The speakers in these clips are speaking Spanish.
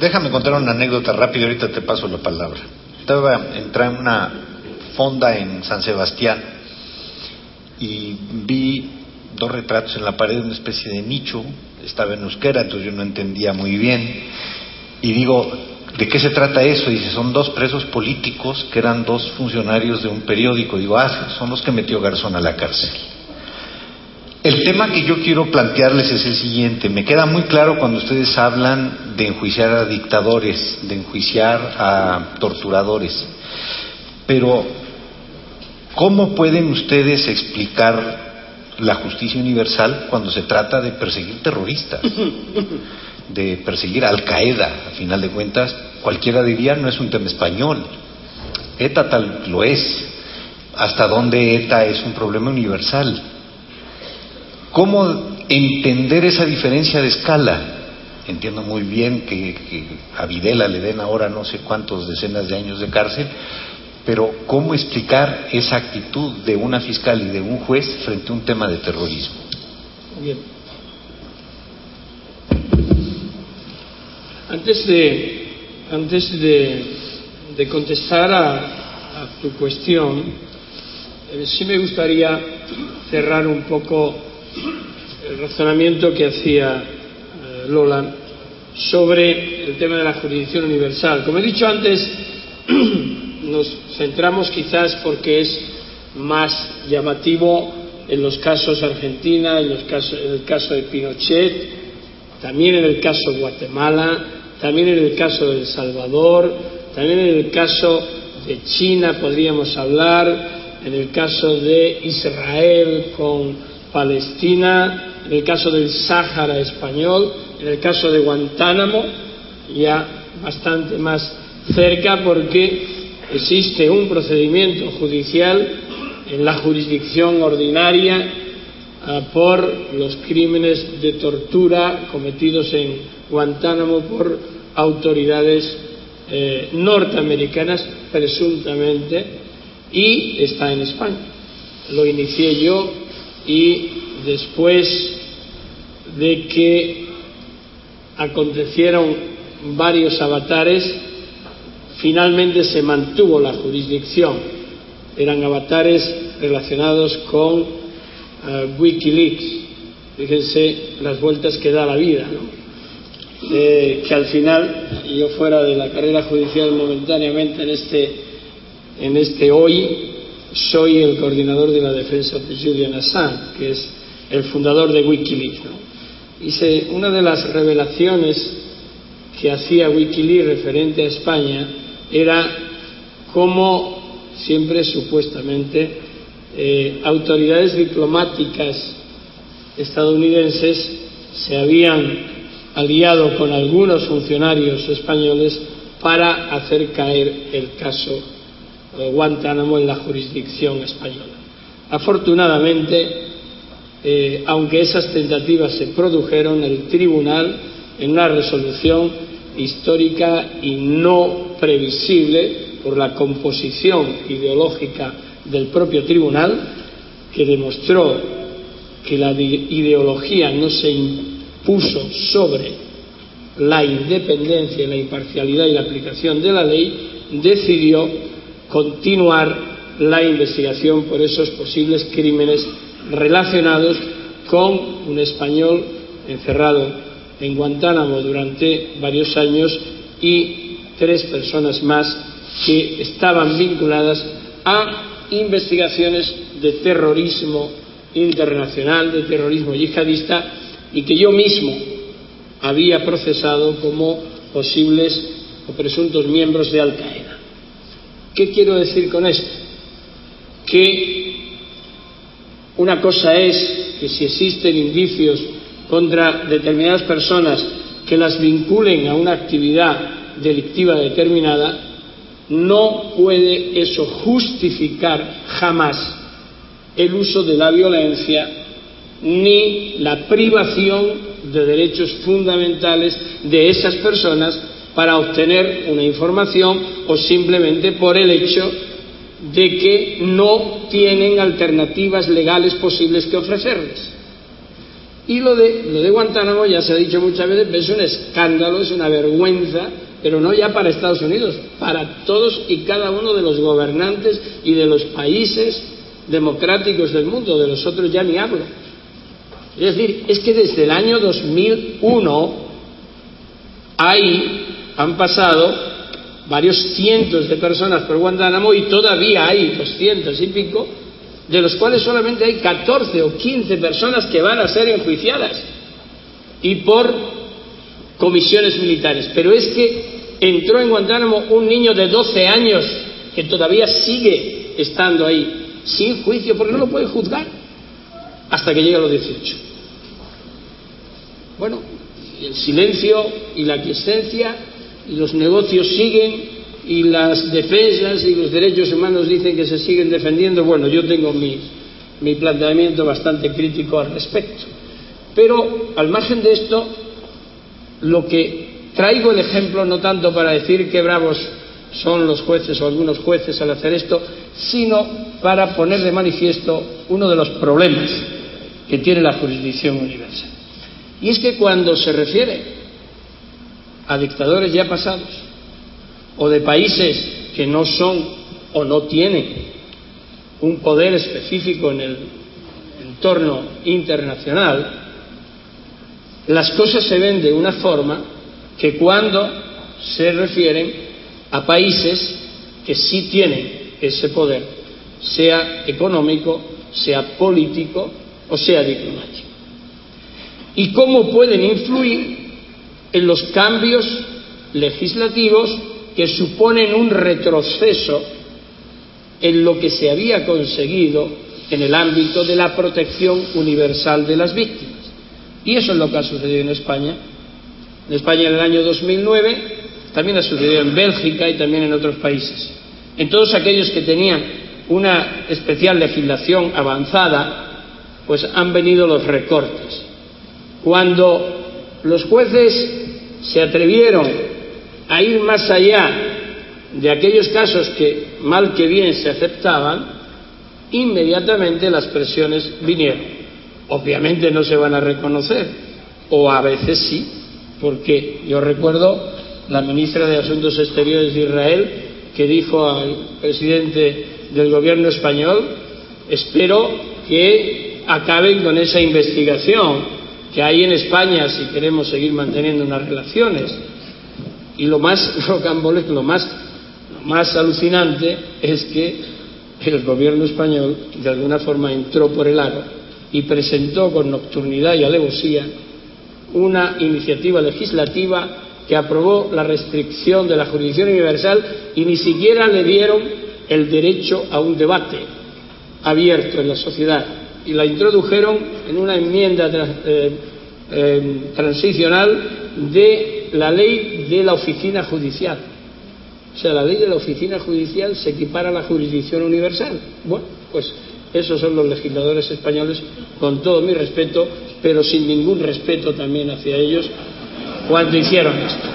déjame contar una anécdota rápida, ahorita te paso la palabra. Entré en una fonda en San Sebastián y vi dos retratos en la pared, una especie de nicho, estaba en euskera, entonces yo no entendía muy bien, y digo, ¿de qué se trata eso? Y dice, son dos presos políticos que eran dos funcionarios de un periódico. Digo, son los que metió Garzón a la cárcel. El tema que yo quiero plantearles es el siguiente. Me queda muy claro cuando ustedes hablan de enjuiciar a dictadores, de enjuiciar a torturadores, pero ¿cómo pueden ustedes explicar la justicia universal cuando se trata de perseguir terroristas, de perseguir a Al Qaeda? A final de cuentas, cualquiera diría, no es un tema español. ETA tal lo es. ¿Hasta dónde ETA es un problema universal? ¿Cómo entender esa diferencia de escala? Entiendo muy bien que a Videla le den ahora no sé cuántos decenas de años de cárcel, pero ¿cómo explicar esa actitud de una fiscal y de un juez frente a un tema de terrorismo? Bien. Antes de contestar a tu cuestión, sí me gustaría cerrar un poco el razonamiento que hacía Lola sobre el tema de la jurisdicción universal. Como he dicho antes, nos centramos quizás porque es más llamativo en los casos Argentina, en el caso de Pinochet, también en el caso de Guatemala, también en el caso de El Salvador, también en el caso de China podríamos hablar, en el caso de Israel con Palestina, en el caso del Sáhara español, en el caso de Guantánamo, ya bastante más cerca porque existe un procedimiento judicial en la jurisdicción ordinaria por los crímenes de tortura cometidos en Guantánamo por autoridades norteamericanas presuntamente, y está en España. Lo inicié yo y después de que acontecieron varios avatares, finalmente se mantuvo la jurisdicción. Eran avatares relacionados con Wikileaks. Fíjense las vueltas que da la vida, ¿no? Que al final, yo fuera de la carrera judicial momentáneamente en este hoy, soy el coordinador de la defensa de Julian Assange, que es el fundador de Wikileaks, ¿no? Una de las revelaciones que hacía Wikileaks referente a España era cómo siempre supuestamente autoridades diplomáticas estadounidenses se habían aliado con algunos funcionarios españoles para hacer caer el caso Guantánamo en la jurisdicción española. Afortunadamente, aunque esas tentativas se produjeron, el tribunal, en una resolución histórica y no previsible por la composición ideológica del propio tribunal, que demostró que la ideología no se impuso sobre la independencia, la imparcialidad y la aplicación de la ley, decidió continuar la investigación por esos posibles crímenes relacionados con un español encerrado en Guantánamo durante varios años y 3 personas más que estaban vinculadas a investigaciones de terrorismo internacional, de terrorismo yihadista, y que yo mismo había procesado como posibles o presuntos miembros de Al Qaeda. ¿Qué quiero decir con esto? Que una cosa es que si existen indicios contra determinadas personas que las vinculen a una actividad delictiva determinada, no puede eso justificar jamás el uso de la violencia ni la privación de derechos fundamentales de esas personas para obtener una información o simplemente por el hecho de que no tienen alternativas legales posibles que ofrecerles. Y lo de Guantánamo, ya se ha dicho muchas veces, es un escándalo, es una vergüenza, pero no ya para Estados Unidos, para todos y cada uno de los gobernantes y de los países democráticos del mundo. De los otros ya ni hablo. Es decir, es que desde el año 2001 ahí han pasado varios cientos de personas por Guantánamo y todavía hay 200 y pico, de los cuales solamente hay 14 o 15 personas que van a ser enjuiciadas y por comisiones militares. Pero es que entró en Guantánamo un niño de 12 años que todavía sigue estando ahí sin juicio porque no lo pueden juzgar hasta que llega a los 18. Bueno, el silencio y la aquiescencia y los negocios siguen y las defensas y los derechos humanos dicen que se siguen defendiendo. Bueno, yo tengo mi planteamiento bastante crítico al respecto. Pero al margen de esto, lo que traigo el ejemplo no tanto para decir que bravos son los jueces o algunos jueces al hacer esto, sino para poner de manifiesto uno de los problemas que tiene la jurisdicción universal. Y es que cuando se refiere a dictadores ya pasados o de países que no son o no tienen un poder específico en el entorno internacional, las cosas se ven de una forma que cuando se refieren a países que sí tienen ese poder, sea económico, sea político o sea diplomático. Y cómo pueden influir en los cambios legislativos que suponen un retroceso en lo que se había conseguido en el ámbito de la protección universal de las víctimas. Y eso es lo que ha sucedido en España. En España en el año 2009, también ha sucedido en Bélgica y también en otros países. En todos aquellos que tenían una especial legislación avanzada, pues han venido los recortes. Cuando los jueces se atrevieron a ir más allá de aquellos casos que mal que bien se aceptaban, inmediatamente las presiones vinieron. Obviamente no se van a reconocer, o a veces sí, porque yo recuerdo la ministra de Asuntos Exteriores de Israel que dijo al presidente del gobierno español: espero que acaben con esa investigación que hay en España si queremos seguir manteniendo unas relaciones. Y lo más rocambolesco, lo más alucinante es que el gobierno español de alguna forma entró por el aro y presentó con nocturnidad y alevosía una iniciativa legislativa que aprobó la restricción de la jurisdicción universal y ni siquiera le dieron el derecho a un debate abierto en la sociedad, y la introdujeron en una enmienda transicional de la ley de la oficina judicial. O sea, la ley de la oficina judicial se equipara a la jurisdicción universal. Bueno, pues esos son los legisladores españoles, con todo mi respeto, pero sin ningún respeto también hacia ellos, cuando hicieron esto.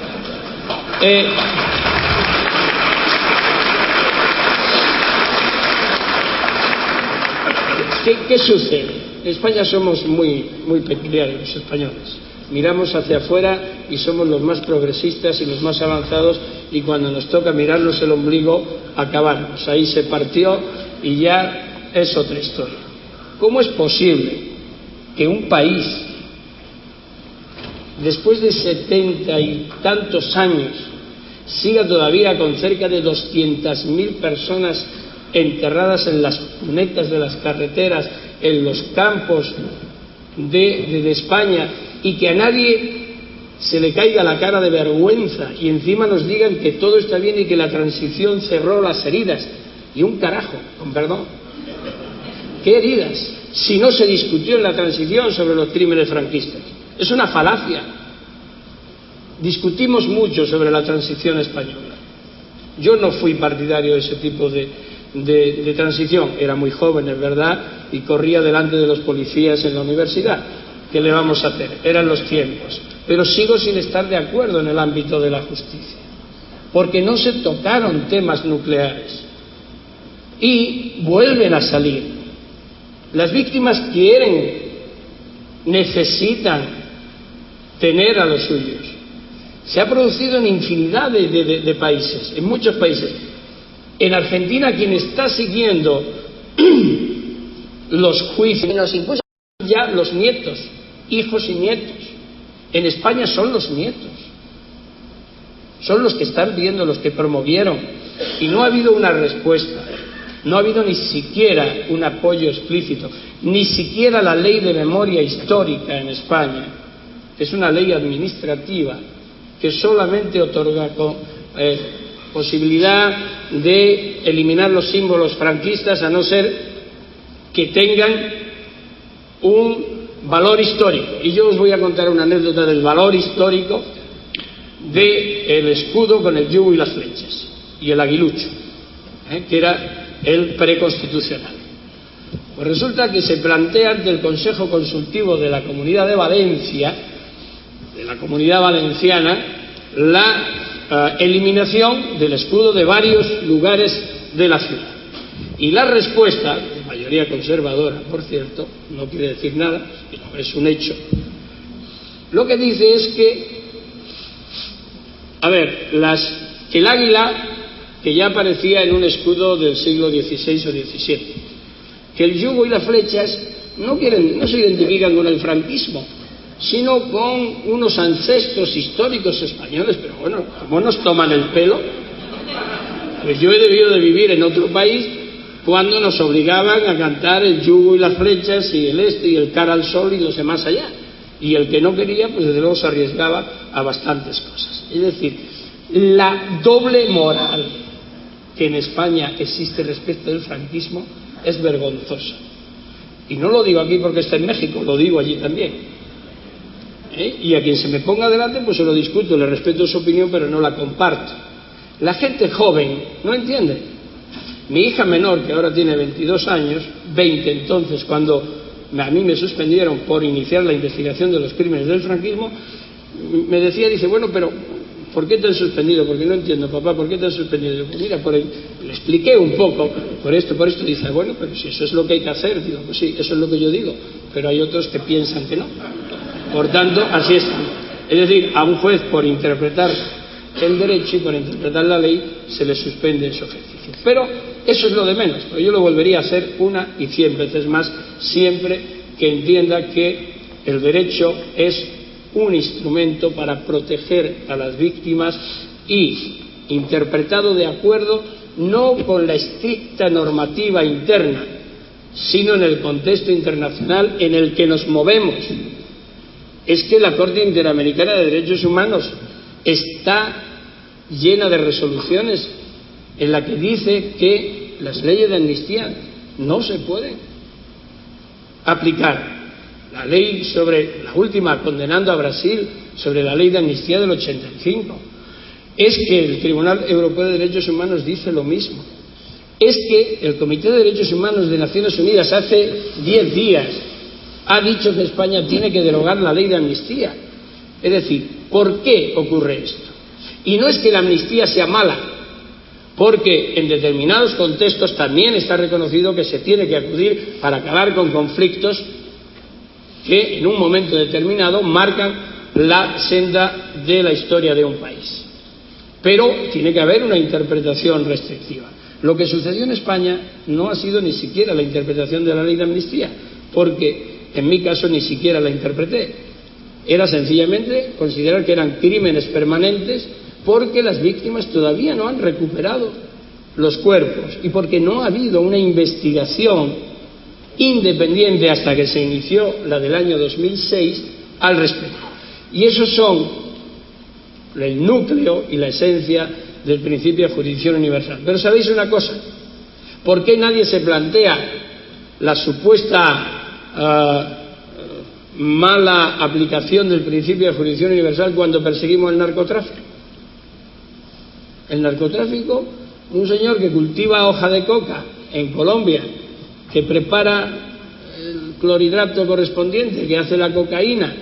¿Qué sucede? En España somos muy peculiares los españoles. Miramos hacia afuera y somos los más progresistas y los más avanzados, y cuando nos toca mirarnos el ombligo, acabamos. Ahí se partió y ya es otra historia. ¿Cómo es posible que un país, después de 70 y tantos años, siga todavía con cerca de 200.000 personas enterradas en las cunetas de las carreteras, en los campos de España, y que a nadie se le caiga la cara de vergüenza y encima nos digan que todo está bien y que la transición cerró las heridas? Y un carajo, con perdón. ¿Qué heridas? Si no se discutió en la transición sobre los crímenes franquistas. Es una falacia. Discutimos mucho sobre la transición española. Yo no fui partidario de ese tipo de transición. Era muy joven, es verdad, y corría delante de los policías en la universidad. ¿Qué le vamos a hacer? Eran los tiempos. Pero sigo sin estar de acuerdo en el ámbito de la justicia, porque no se tocaron temas nucleares y vuelven a salir. Las víctimas quieren necesitan tener a los suyos. Se ha producido en infinidad de países, en muchos países. En Argentina, quien está siguiendo los juicios nos impuso ya los nietos, hijos y nietos. En España son los nietos, son los que están viendo, los que promovieron, y no ha habido una respuesta, no ha habido ni siquiera un apoyo explícito, ni siquiera la ley de memoria histórica en España. Es una ley administrativa que solamente otorga posibilidad de eliminar los símbolos franquistas, a no ser que tengan un valor histórico. Y yo os voy a contar una anécdota del valor histórico del escudo con el yugo y las flechas y el aguilucho, que era el preconstitucional. Pues resulta que se plantea ante el Consejo Consultivo de la Comunidad de Valencia, de la Comunidad Valenciana, la eliminación del escudo de varios lugares de la ciudad. Y la respuesta, de mayoría conservadora, por cierto, no quiere decir nada, pero es un hecho, lo que dice es que, a ver, el águila, que ya aparecía en un escudo del siglo XVI o XVII, que el yugo y las flechas no se identifican con el franquismo, sino con unos ancestros históricos españoles. Pero bueno, ¿cómo nos toman el pelo? Pues yo he debido de vivir en otro país cuando nos obligaban a cantar el yugo y las flechas y el este y el cara al sol y los demás allá, y el que no quería, pues desde luego se arriesgaba a bastantes cosas. Es decir, la doble moral que en España existe respecto del franquismo es vergonzosa, y no lo digo aquí porque está en México, lo digo allí también. Y a quien se me ponga delante pues se lo discuto, le respeto su opinión, pero no la comparto. La gente joven no entiende. Mi hija menor, que ahora tiene 22 años, 20 entonces, cuando a mí me suspendieron por iniciar la investigación de los crímenes del franquismo, me decía, dice, bueno, pero ¿por qué te han suspendido? Porque no entiendo, papá, ¿por qué te han suspendido? Yo, pues mira, le expliqué un poco, por esto, dice, bueno, pero si eso es lo que hay que hacer, digo, pues sí, eso es lo que yo digo, pero hay otros que piensan que no. Por tanto, así es. Es decir, a un juez, por interpretar el derecho y por interpretar la ley, se le suspende su ejercicio. Pero eso es lo de menos, pero yo lo volvería a hacer una y 100 veces más, siempre que entienda que el derecho es un instrumento para proteger a las víctimas y interpretado de acuerdo no con la estricta normativa interna, sino en el contexto internacional en el que nos movemos. Es que la Corte Interamericana de Derechos Humanos está llena de resoluciones en la que dice que las leyes de amnistía no se pueden aplicar. La ley sobre la última, condenando a Brasil, sobre la ley de amnistía del 85. Es que el Tribunal Europeo de Derechos Humanos dice lo mismo. Es que el Comité de Derechos Humanos de Naciones Unidas hace 10 días ha dicho que España tiene que derogar la ley de amnistía. Es decir, ¿por qué ocurre esto? Y no es que la amnistía sea mala, porque en determinados contextos también está reconocido que se tiene que acudir para acabar con conflictos que en un momento determinado marcan la senda de la historia de un país. Pero tiene que haber una interpretación restrictiva. Lo que sucedió en España no ha sido ni siquiera la interpretación de la ley de amnistía, porque en mi caso ni siquiera la interpreté. Era sencillamente considerar que eran crímenes permanentes porque las víctimas todavía no han recuperado los cuerpos y porque no ha habido una investigación independiente hasta que se inició la del año 2006 al respecto. Y esos son el núcleo y la esencia del principio de jurisdicción universal. Pero ¿sabéis una cosa? ¿Por qué nadie se plantea la supuesta mala aplicación del principio de jurisdicción universal cuando perseguimos el narcotráfico? El narcotráfico, un señor que cultiva hoja de coca en Colombia, que prepara el clorhidrato correspondiente, que hace la cocaína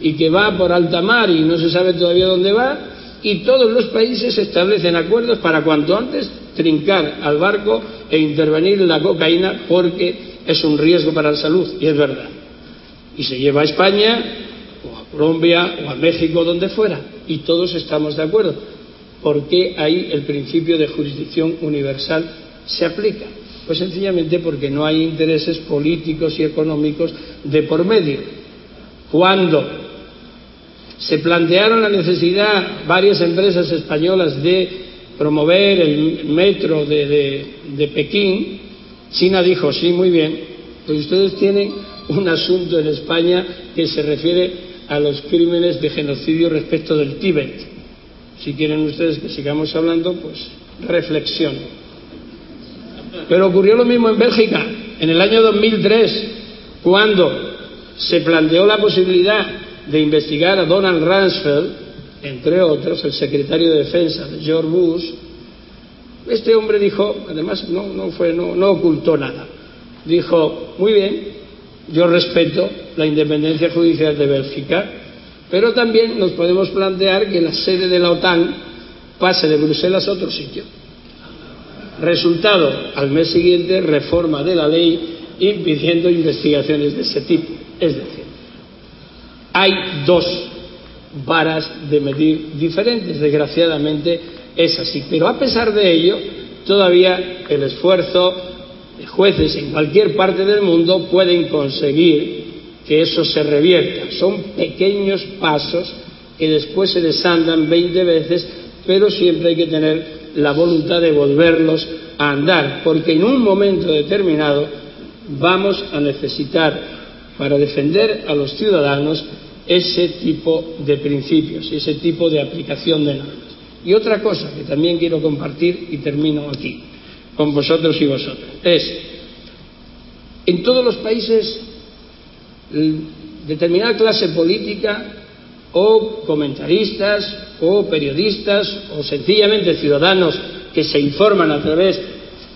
y que va por alta mar y no se sabe todavía dónde va, y todos los países establecen acuerdos para cuanto antes trincar al barco e intervenir en la cocaína porque es un riesgo para la salud, y es verdad. y se lleva a España o a Colombia o a México, donde fuera, y todos estamos de acuerdo. ¿Por qué ahí el principio de jurisdicción universal se aplica? Pues sencillamente porque no hay intereses políticos y económicos de por medio. Cuando se plantearon la necesidad varias empresas españolas de promover el metro de Pekín, China dijo: sí, muy bien, pues ustedes tienen un asunto en España que se refiere a los crímenes de genocidio respecto del Tíbet. Si quieren ustedes que sigamos hablando, pues reflexión. Pero ocurrió lo mismo en Bélgica, en el año 2003, cuando se planteó la posibilidad de investigar a Donald Rumsfeld, entre otros, el secretario de Defensa de George Bush. Este hombre dijo, además no ocultó nada, dijo: muy bien, yo respeto la independencia judicial de Bélgica, pero también nos podemos plantear que la sede de la OTAN pase de Bruselas a otro sitio. Resultado, al mes siguiente, reforma de la ley impidiendo investigaciones de ese tipo. Es decir, hay dos varas de medir diferentes, desgraciadamente es así. Pero a pesar de ello, todavía el esfuerzo de jueces en cualquier parte del mundo pueden conseguir que eso se revierta. Son pequeños pasos que después se desandan 20 veces, pero siempre hay que tener la voluntad de volverlos a andar, porque en un momento determinado vamos a necesitar, para defender a los ciudadanos, ese tipo de principios, ese tipo de aplicación de normas. Y otra cosa que también quiero compartir, y termino aquí, con vosotros y vosotras, es: en todos los países, determinada clase política, o comentaristas, o periodistas, o sencillamente ciudadanos que se informan a través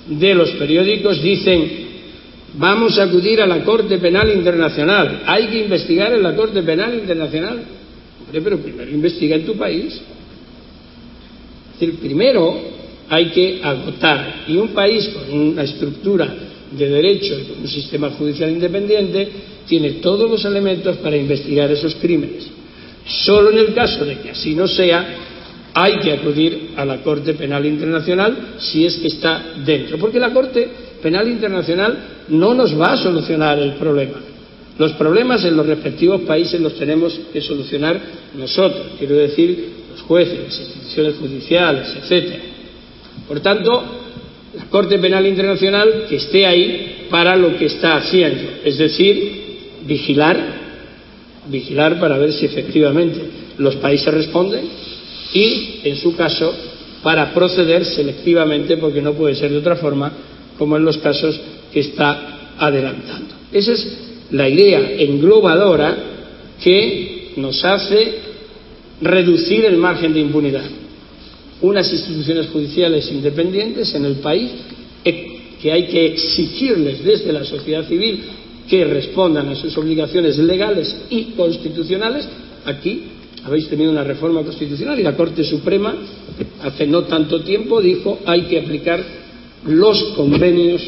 de los periódicos, dicen: vamos a acudir a la Corte Penal Internacional, hay que investigar en la Corte Penal Internacional. Hombre, pero primero investiga en tu país. Es decir, primero hay que agotar, y un país con una estructura de derecho y con un sistema judicial independiente tiene todos los elementos para investigar esos crímenes. Solo en el caso de que así no sea, hay que acudir a la Corte Penal Internacional si es que está dentro, porque la Corte Penal Internacional no nos va a solucionar el problema. Los problemas en los respectivos países los tenemos que solucionar nosotros, quiero decir, los jueces, las instituciones judiciales, etcétera. Por tanto, la Corte Penal Internacional que esté ahí para lo que está haciendo, es decir, vigilar para ver si efectivamente los países responden y, en su caso, para proceder selectivamente, porque no puede ser de otra forma, como en los casos que está adelantando. Esa es la idea englobadora que nos hace reducir el margen de impunidad. Unas instituciones judiciales independientes en el país que hay que exigirles desde la sociedad civil que respondan a sus obligaciones legales y constitucionales. Aquí habéis tenido una reforma constitucional y la Corte Suprema hace no tanto tiempo dijo: hay que aplicar los convenios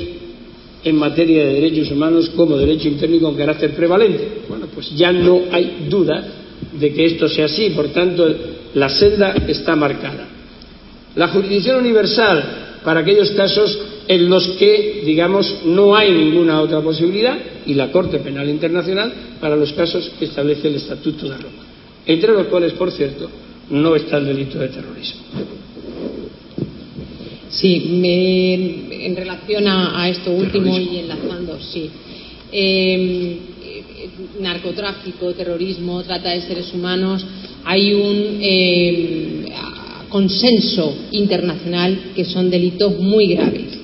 en materia de derechos humanos como derecho interno y con carácter prevalente. Bueno, pues ya no hay duda de que esto sea así, por tanto la senda está marcada. La jurisdicción universal para aquellos casos en los que, digamos, no hay ninguna otra posibilidad, y la Corte Penal Internacional para los casos que establece el Estatuto de Roma, entre los cuales, por cierto, no está el delito de terrorismo. Sí, en relación a esto último y enlazando, sí. Narcotráfico, terrorismo, trata de seres humanos, hay un consenso internacional que son delitos muy graves,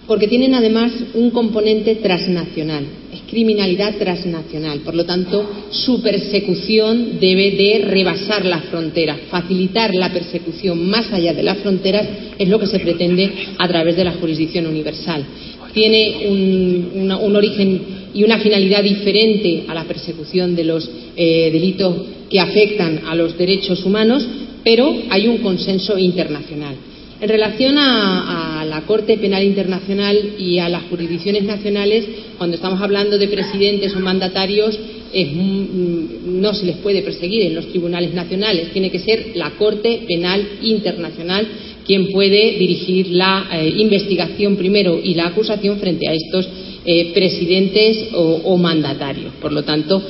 porque tienen además un componente transnacional, es criminalidad transnacional, por lo tanto su persecución debe de rebasar las fronteras, facilitar la persecución más allá de las fronteras es lo que se pretende a través de la jurisdicción universal. Tiene un origen y una finalidad diferente a la persecución de los delitos que afectan a los derechos humanos, pero hay un consenso internacional. En relación a la Corte Penal Internacional y a las jurisdicciones nacionales, cuando estamos hablando de presidentes o mandatarios, no se les puede perseguir en los tribunales nacionales, tiene que ser la Corte Penal Internacional quien puede dirigir la investigación primero y la acusación frente a estos presidentes o mandatarios. Por lo tanto,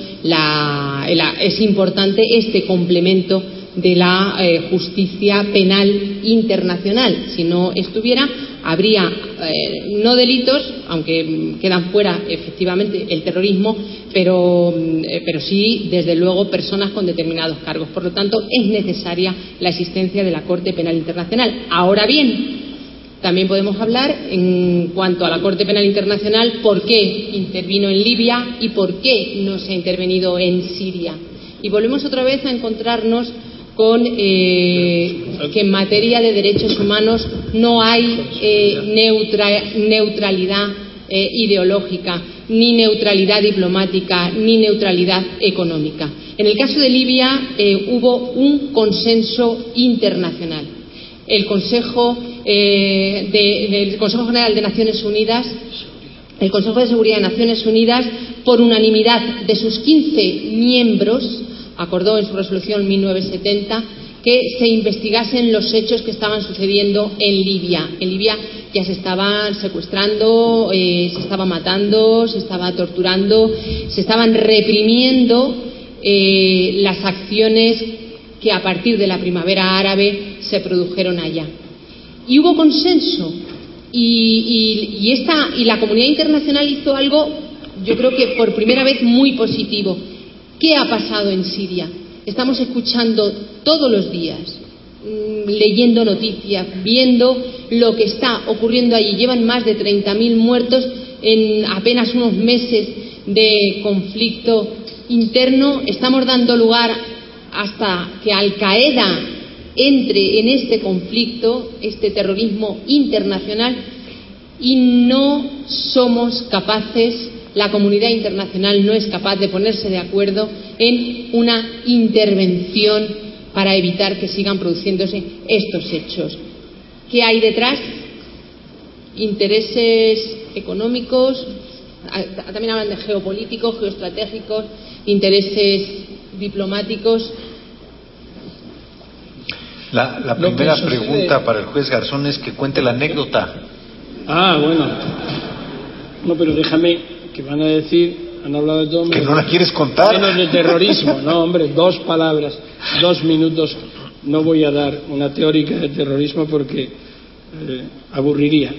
es importante este complemento de la justicia penal internacional. Si no estuviera, habría no delitos, aunque quedan fuera efectivamente el terrorismo, pero sí, desde luego, personas con determinados cargos. Por lo tanto, es necesaria la existencia de la Corte Penal Internacional. Ahora bien, también podemos hablar, en cuanto a la Corte Penal Internacional, por qué intervino en Libia y por qué no se ha intervenido en Siria. Y volvemos otra vez a encontrarnos con que en materia de derechos humanos no hay neutralidad ideológica, ni neutralidad diplomática, ni neutralidad económica. En el caso de Libia hubo un consenso internacional. El Consejo General de Naciones Unidas, el Consejo de Seguridad de Naciones Unidas, por unanimidad de sus 15 miembros, acordó en su resolución 1970 que se investigasen los hechos que estaban sucediendo en Libia. En Libia ya se estaban secuestrando, se estaba matando, se estaba torturando, se estaban reprimiendo las acciones que a partir de la primavera árabe se produjeron allá. Y hubo consenso y la comunidad internacional hizo algo, yo creo que por primera vez, muy positivo. ¿Qué ha pasado en Siria? Estamos escuchando todos los días, leyendo noticias, viendo lo que está ocurriendo allí. Llevan más de 30.000 muertos en apenas unos meses de conflicto interno. Estamos dando lugar hasta que Al-Qaeda entre en este conflicto, este terrorismo internacional, y no somos capaces, la comunidad internacional no es capaz de ponerse de acuerdo en una intervención para evitar que sigan produciéndose estos hechos. ¿Qué hay detrás? Intereses económicos, también hablan de geopolíticos, geoestratégicos, intereses diplomáticos. La primera pregunta para el juez Garzón es que cuente la anécdota. Bueno. No, pero déjame, que van a decir, han hablado de todo. ¿Que no la quieres contar? Menos de terrorismo. No, hombre, 2 palabras, 2 minutos. No voy a dar una teórica de terrorismo porque aburriría.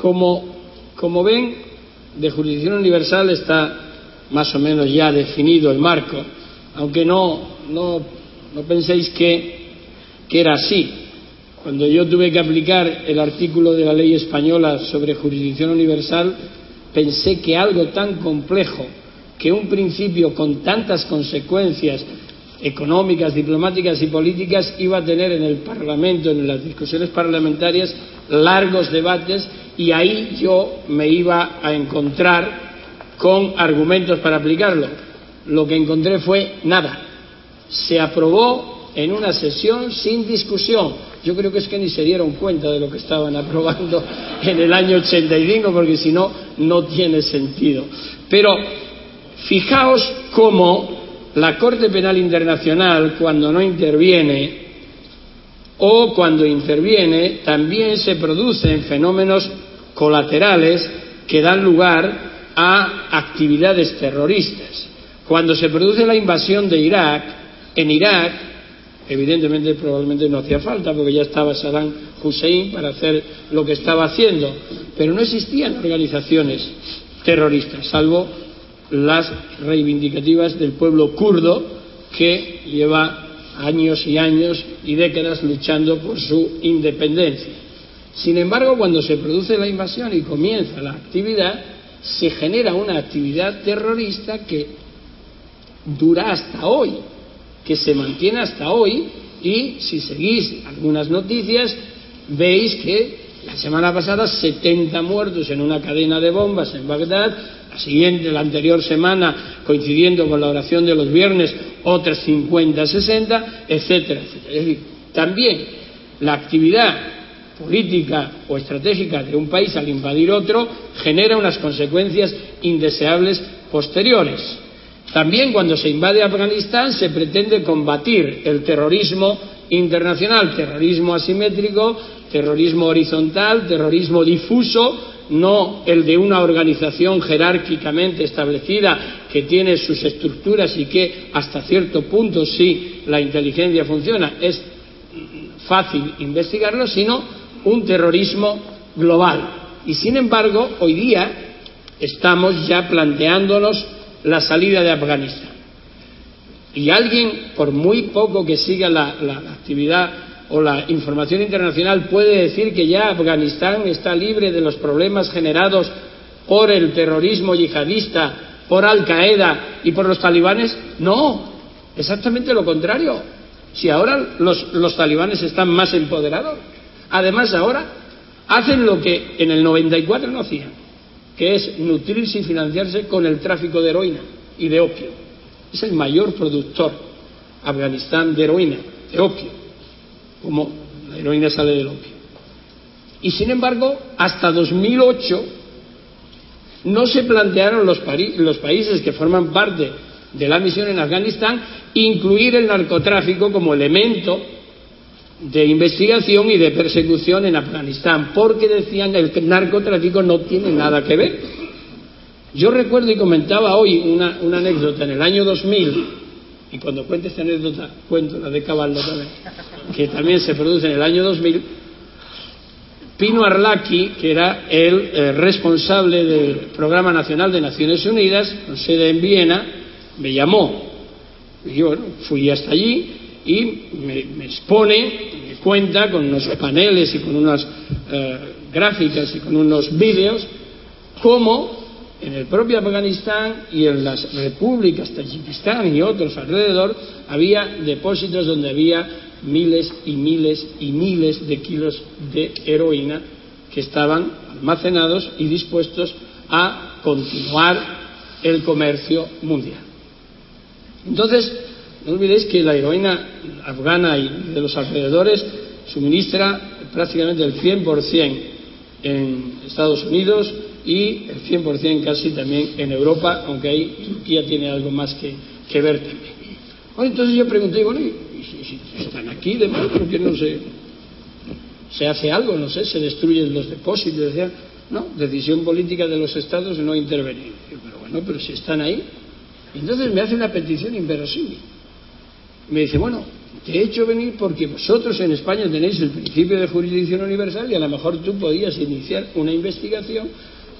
Como ven, de jurisdicción universal está más o menos ya definido el marco, aunque no penséis que era así. Cuando yo tuve que aplicar el artículo de la ley española sobre jurisdicción universal, pensé que algo tan complejo, que un principio con tantas consecuencias económicas, diplomáticas y políticas, iba a tener en el Parlamento, en las discusiones parlamentarias, largos debates, y ahí yo me iba a encontrar con argumentos para aplicarlo. Lo que encontré fue nada. Se aprobó en una sesión sin discusión. Yo creo que es que ni se dieron cuenta de lo que estaban aprobando en el año 85, porque si no, no tiene sentido. Pero fijaos cómo la Corte Penal Internacional, cuando no interviene, o cuando interviene, también se producen fenómenos colaterales que dan lugar a actividades terroristas. Cuando se produce la invasión de Irak, en Irak, evidentemente probablemente no hacía falta porque ya estaba Saddam Hussein para hacer lo que estaba haciendo, pero no existían organizaciones terroristas, salvo las reivindicativas del pueblo kurdo, que lleva años y años y décadas luchando por su independencia. Sin embargo, cuando se produce la invasión y comienza la actividad, se genera una actividad terrorista que dura hasta hoy, que se mantiene hasta hoy, y si seguís algunas noticias veis que la semana pasada 70 muertos en una cadena de bombas en Bagdad, la anterior semana, coincidiendo con la oración de los viernes, otras 50, 60, etcétera, etcétera. Es decir, también la actividad política o estratégica de un país al invadir otro genera unas consecuencias indeseables posteriores. También cuando se invade Afganistán se pretende combatir el terrorismo internacional, terrorismo asimétrico, terrorismo horizontal, terrorismo difuso, no el de una organización jerárquicamente establecida que tiene sus estructuras y que hasta cierto punto, si la inteligencia funciona, es fácil investigarlo, sino un terrorismo global. Y sin embargo, hoy día estamos ya planteándonos la salida de Afganistán. Y alguien, por muy poco que siga la actividad o la información internacional, puede decir que ya Afganistán está libre de los problemas generados por el terrorismo yihadista, por Al-Qaeda y por los talibanes. No, exactamente lo contrario. Si ahora los talibanes están más empoderados, además ahora hacen lo que en el 94 no hacían, que es nutrirse y financiarse con el tráfico de heroína y de opio. Es el mayor productor, Afganistán, de heroína, de opio, como la heroína sale del opio. Y sin embargo, hasta 2008 no se plantearon los países que forman parte de la misión en Afganistán incluir el narcotráfico como elemento de investigación y de persecución en Afganistán, porque decían que el narcotráfico no tiene nada que ver. Yo recuerdo y comentaba hoy una anécdota en el año 2000, y cuando cuente esta anécdota cuento la de Caballo también, que también se produce en el año 2000. Pino Arlaki, que era el responsable del Programa Nacional de Naciones Unidas, con sede en Viena, me llamó. Y yo, bueno, fui hasta allí y me expone, me cuenta con unos paneles y con unas gráficas y con unos vídeos cómo en el propio Afganistán y en las repúblicas Tayikistán y otros alrededor había depósitos donde había miles y miles y miles de kilos de heroína que estaban almacenados y dispuestos a continuar el comercio mundial. Entonces, no olvidéis que la heroína afgana y de los alrededores suministra prácticamente el 100% en Estados Unidos y el 100% casi también en Europa, aunque ahí Turquía tiene algo más que ver también. Bueno, entonces yo pregunté, bueno, ¿y si están aquí de mal, por qué no se hace algo? No sé, se destruyen los depósitos. Decían, no, decisión política de los estados de no intervenir. Pero bueno, pero si están ahí. Y entonces me hace una petición inverosímil. Me dice, bueno, te he hecho venir porque vosotros en España tenéis el principio de jurisdicción universal y a lo mejor tú podías iniciar una investigación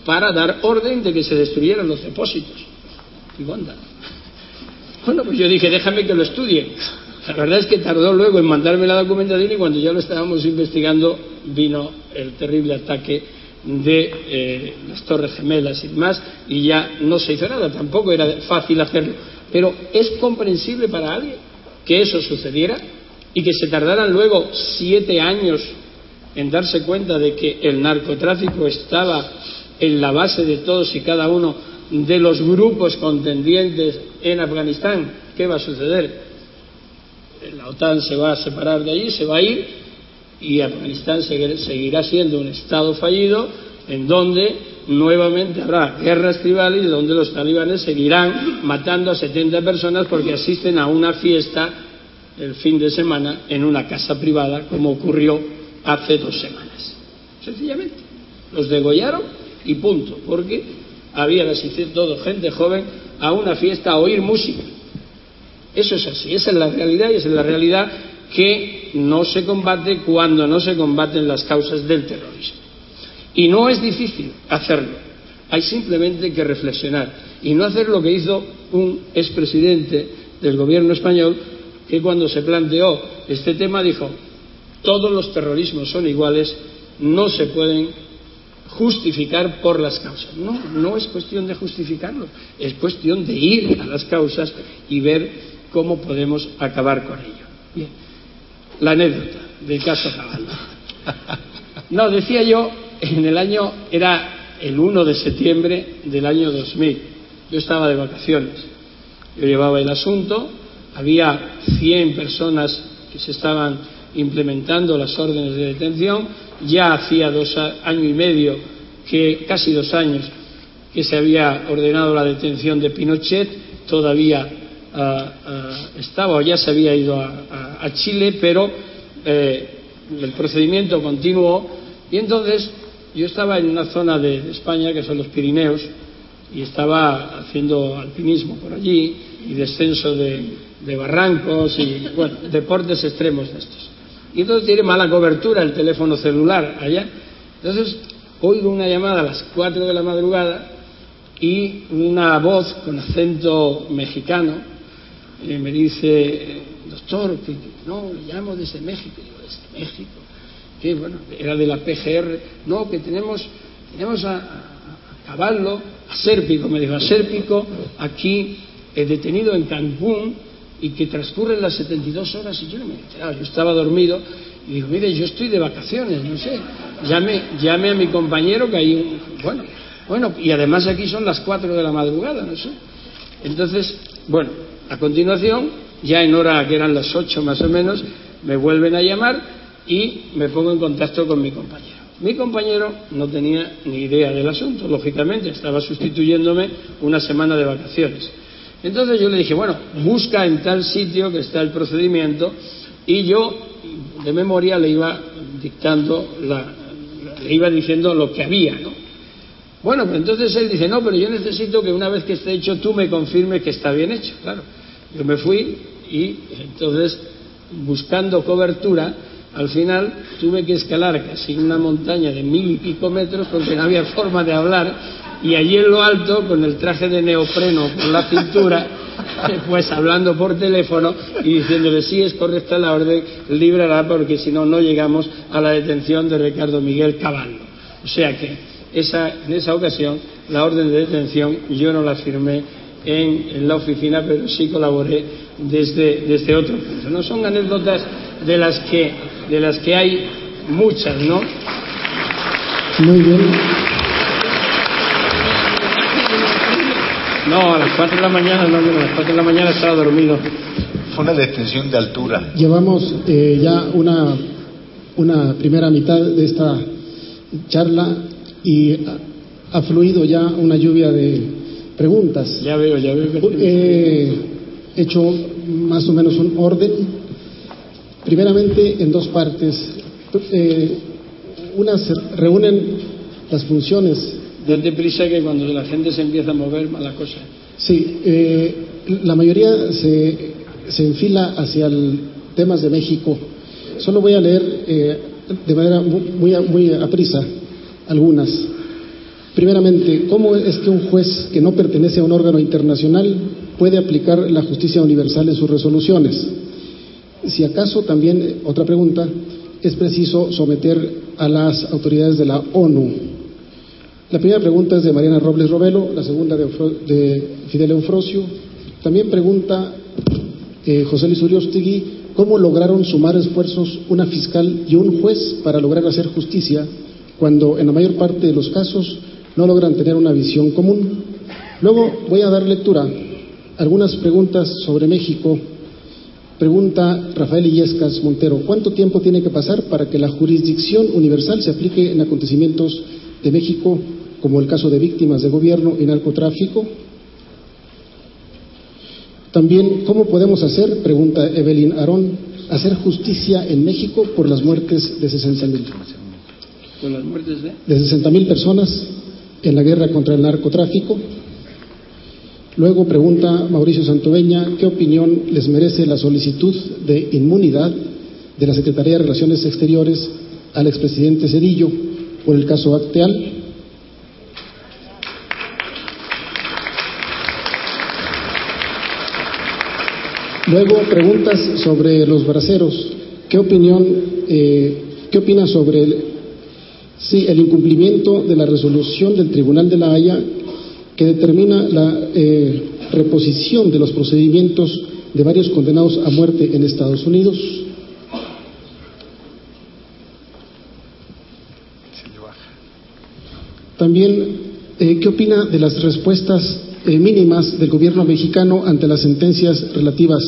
para dar orden de que se destruyeran los depósitos. Digo, anda. Bueno, pues yo dije, déjame que lo estudie. La verdad es que tardó luego en mandarme la documentación y cuando ya lo estábamos investigando vino el terrible ataque de las Torres Gemelas y demás, y ya no se hizo nada. Tampoco era fácil hacerlo, pero es comprensible para alguien que eso sucediera y que se tardaran luego 7 años en darse cuenta de que el narcotráfico estaba en la base de todos y cada uno de los grupos contendientes en Afganistán. ¿Qué va a suceder? La OTAN se va a separar de allí, se va a ir, y Afganistán seguirá siendo un estado fallido en donde nuevamente habrá guerras tribales y donde los talibanes seguirán matando a 70 personas porque asisten a una fiesta el fin de semana en una casa privada, como ocurrió hace 2 semanas. Sencillamente los degollaron y punto, porque habían asistido todo gente joven a una fiesta a oír música. Eso es así, esa es la realidad, y esa es la realidad que no se combate cuando no se combaten las causas del terrorismo. Y no es difícil hacerlo, hay simplemente que reflexionar y no hacer lo que hizo un expresidente del gobierno español, que cuando se planteó este tema dijo: todos los terrorismos son iguales, no se pueden justificar por las causas. No es cuestión de justificarlo, es cuestión de ir a las causas y ver cómo podemos acabar con ello. Bien, la anécdota del caso Caballo. No, decía yo, en el año, era el 1 de septiembre del año 2000, yo estaba de vacaciones, yo llevaba el asunto, había 100 personas que se estaban implementando las órdenes de detención, ya hacía 2 años y medio, casi 2 años, que se había ordenado la detención de Pinochet, todavía estaba o ya se había ido a Chile, pero el procedimiento continuó. Y entonces yo estaba en una zona de España que son los Pirineos y estaba haciendo alpinismo por allí y descenso de barrancos y, bueno, deportes extremos de estos. Y entonces tiene mala cobertura el teléfono celular allá. Entonces oigo una llamada a las 4 de la madrugada y una voz con acento mexicano me dice: doctor, que no, le llamo desde México. Y digo: ¿desde México? Que bueno, era de la PGR. No, que tenemos a Caballo, a Sérpico, me dijo, a Sérpico, aquí detenido en Cancún, y que transcurren las 72 horas. Y yo no me he enterado, yo estaba dormido. Y digo: mire, yo estoy de vacaciones, no sé, llame a mi compañero que hay bueno, y además aquí son las 4 de la madrugada, no sé. Entonces, bueno, a continuación, ya en hora que eran las 8 más o menos, me vuelven a llamar y me pongo en contacto con mi compañero. Mi compañero no tenía ni idea del asunto, lógicamente, estaba sustituyéndome una semana de vacaciones. Entonces yo le dije: bueno, busca en tal sitio que está el procedimiento, y yo de memoria le iba dictando, le iba diciendo lo que había, ¿no? Bueno, pues entonces él dice: no, pero yo necesito que una vez que esté hecho tú me confirmes que está bien hecho. Claro, yo me fui y entonces, buscando cobertura, al final tuve que escalar casi una montaña de 1000 y pico metros porque no había forma de hablar, y allí en lo alto, con el traje de neopreno por la cintura, pues hablando por teléfono y diciéndole: sí, es correcta la orden, líbrala, porque si no, no llegamos a la detención de Ricardo Miguel Caballo. O sea que en esa ocasión la orden de detención yo no la firmé en la oficina, pero sí colaboré desde otro punto, ¿no? Son anécdotas de las que hay muchas, ¿no? Muy bien. No, a las 4 de la mañana no, a las 4 de la mañana estaba dormido. Fue una detención de altura. Llevamos ya una primera mitad de esta charla y ha fluido ya una lluvia de preguntas. Ya veo. He hecho más o menos un orden, primeramente en dos partes. Una se reúnen las funciones. Date prisa, que cuando la gente se empieza a mover, mala cosa. Sí, la mayoría se enfila hacia el temas de México. Solo voy a leer de manera muy aprisa algunas. Primeramente, ¿cómo es que un juez que no pertenece a un órgano internacional puede aplicar la justicia universal en sus resoluciones? Si acaso, también, otra pregunta, es preciso someter a las autoridades de la ONU. La primera pregunta es de Mariana Robles Robelo, la segunda de Fidel Eufrosio. También pregunta José Luis Uriostegui: ¿cómo lograron sumar esfuerzos una fiscal y un juez para lograr hacer justicia cuando en la mayor parte de los casos no logran tener una visión común? Luego voy a dar lectura a algunas preguntas sobre México. Pregunta Rafael Illescas Montero: ¿cuánto tiempo tiene que pasar para que la jurisdicción universal se aplique en acontecimientos de México, como el caso de víctimas de gobierno y narcotráfico? También, ¿cómo podemos hacer, pregunta Evelyn Arón, hacer justicia en México por las muertes de 60,000? ¿Por las muertes de 60,000 personas en la guerra contra el narcotráfico? Luego pregunta Mauricio Santoveña: ¿qué opinión les merece la solicitud de inmunidad de la Secretaría de Relaciones Exteriores al expresidente Zedillo por el caso Acteal? Luego preguntas sobre los braceros. ¿Qué opina sobre el incumplimiento de la resolución del Tribunal de la Haya que determina la reposición de los procedimientos de varios condenados a muerte en Estados Unidos? También, ¿qué opina de las respuestas mínimas del gobierno mexicano ante las sentencias relativas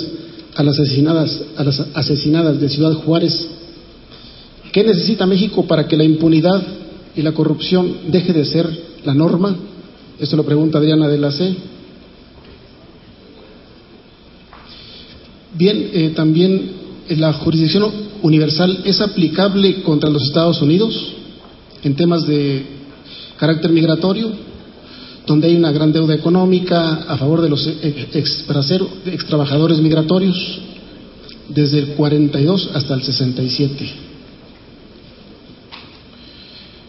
a las asesinadas de Ciudad Juárez? ¿Qué necesita México para que la impunidad y la corrupción deje de ser la norma? Esto lo pregunta Adriana de la C. Bien, también la jurisdicción universal es aplicable contra los Estados Unidos en temas de carácter migratorio, donde hay una gran deuda económica a favor de los ex trabajadores migratorios desde el 42 hasta el 67.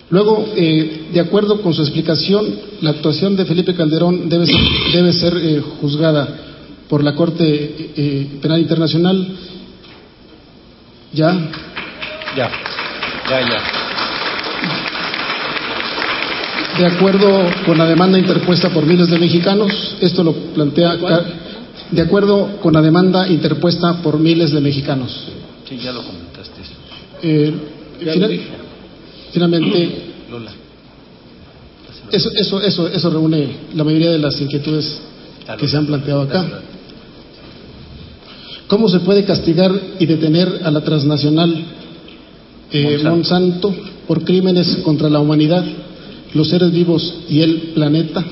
Luego, de acuerdo con su explicación, la actuación de Felipe Calderón debe ser juzgada por la Corte Penal Internacional. Ya. De acuerdo con la demanda interpuesta por miles de mexicanos, esto lo plantea. De acuerdo con la demanda interpuesta por miles de mexicanos. Sí, ya lo comentaste. Finalmente, Lola. Eso reúne la mayoría de las inquietudes que se han planteado acá. ¿Cómo se puede castigar y detener a la transnacional Monsanto por crímenes contra la humanidad, los seres vivos y el planeta?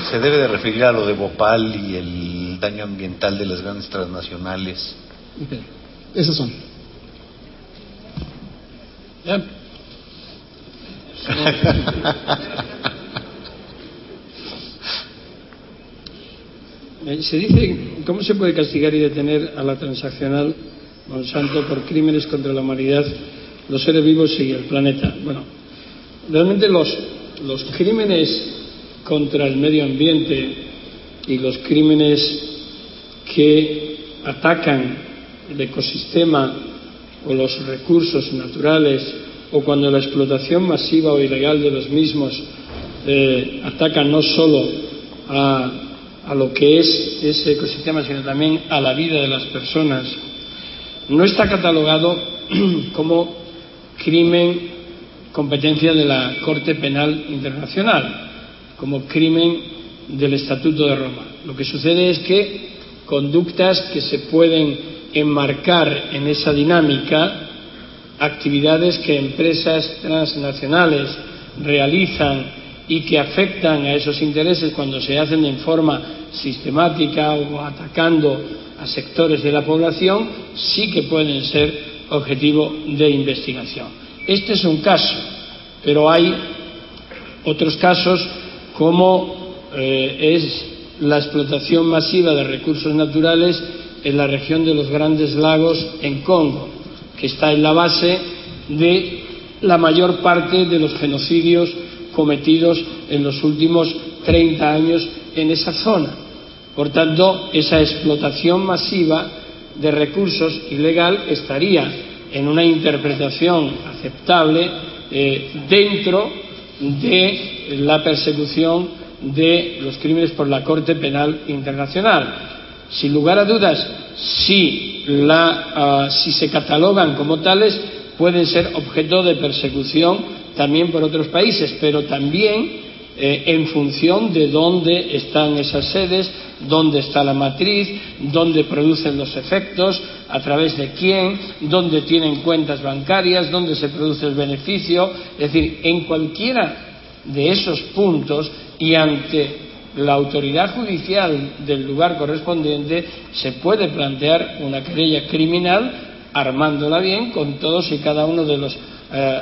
Se debe de referir a lo de Bhopal y el daño ambiental de las grandes transnacionales. Okay. Esas son. ¿Ya? Se dice, ¿cómo se puede castigar y detener a la transnacional Monsanto por crímenes contra la humanidad, los seres vivos y el planeta? Bueno, realmente los crímenes contra el medio ambiente y los crímenes que atacan el ecosistema o los recursos naturales, o cuando la explotación masiva o ilegal de los mismos ataca no solo a lo que es ese ecosistema, sino también a la vida de las personas, no está catalogado como crimen competencia de la Corte Penal Internacional, como crimen del Estatuto de Roma. Lo que sucede es que conductas que se pueden enmarcar en esa dinámica, actividades que empresas transnacionales realizan y que afectan a esos intereses cuando se hacen en forma sistemática o atacando a sectores de la población, sí que pueden ser objetivo de investigación. Este es un caso, pero hay otros casos como es la explotación masiva de recursos naturales en la región de los Grandes Lagos en Congo, que está en la base de la mayor parte de los genocidios cometidos en los últimos 30 años en esa zona. Por tanto, esa explotación masiva de recursos ilegal estaría en una interpretación aceptable dentro de la persecución de los crímenes por la Corte Penal Internacional. Sin lugar a dudas, si se catalogan como tales, pueden ser objeto de persecución también por otros países, pero también en función de dónde están esas sedes, dónde está la matriz, dónde producen los efectos, a través de quién, dónde tienen cuentas bancarias, dónde se produce el beneficio. Es decir, en cualquiera de esos puntos y ante la autoridad judicial del lugar correspondiente se puede plantear una querella criminal, armándola bien con todos y cada uno de los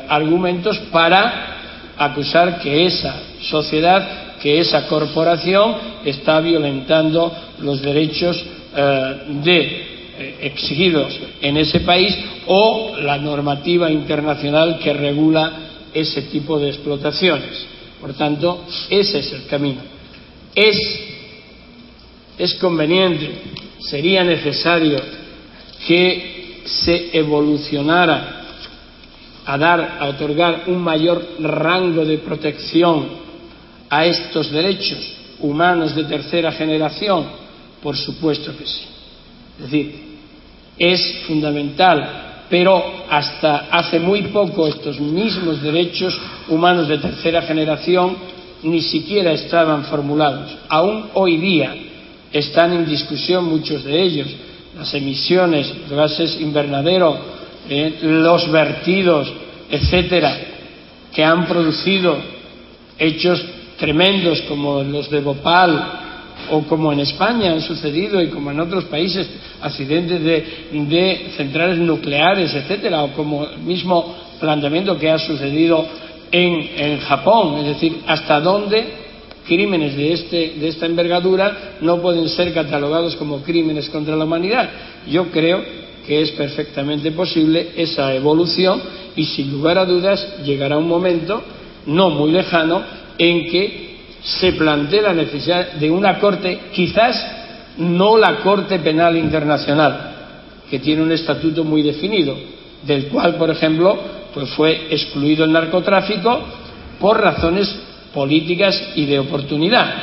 argumentos para acusar que esa sociedad, que esa corporación está violentando los derechos exigidos en ese país o la normativa internacional que regula ese tipo de explotaciones. Por tanto, ese es el camino. Es conveniente, sería necesario que se evolucionara a otorgar un mayor rango de protección a estos derechos humanos de tercera generación. Por supuesto que sí. Es decir, es fundamental, pero hasta hace muy poco estos mismos derechos humanos de tercera generación ni siquiera estaban formulados. Aún hoy día están en discusión muchos de ellos. Las emisiones, los gases invernadero, los vertidos, etcétera, que han producido hechos tremendos como los de Bhopal, o como en España han sucedido y como en otros países, accidentes de centrales nucleares, etcétera, o como el mismo planteamiento que ha sucedido en Japón. Es decir, hasta dónde crímenes de esta envergadura no pueden ser catalogados como crímenes contra la humanidad. Yo creo que es perfectamente posible esa evolución y, sin lugar a dudas, llegará un momento no muy lejano en que se plantee la necesidad de una corte, quizás no la Corte Penal Internacional, que tiene un estatuto muy definido, del cual, por ejemplo, pues fue excluido el narcotráfico por razones políticas y de oportunidad,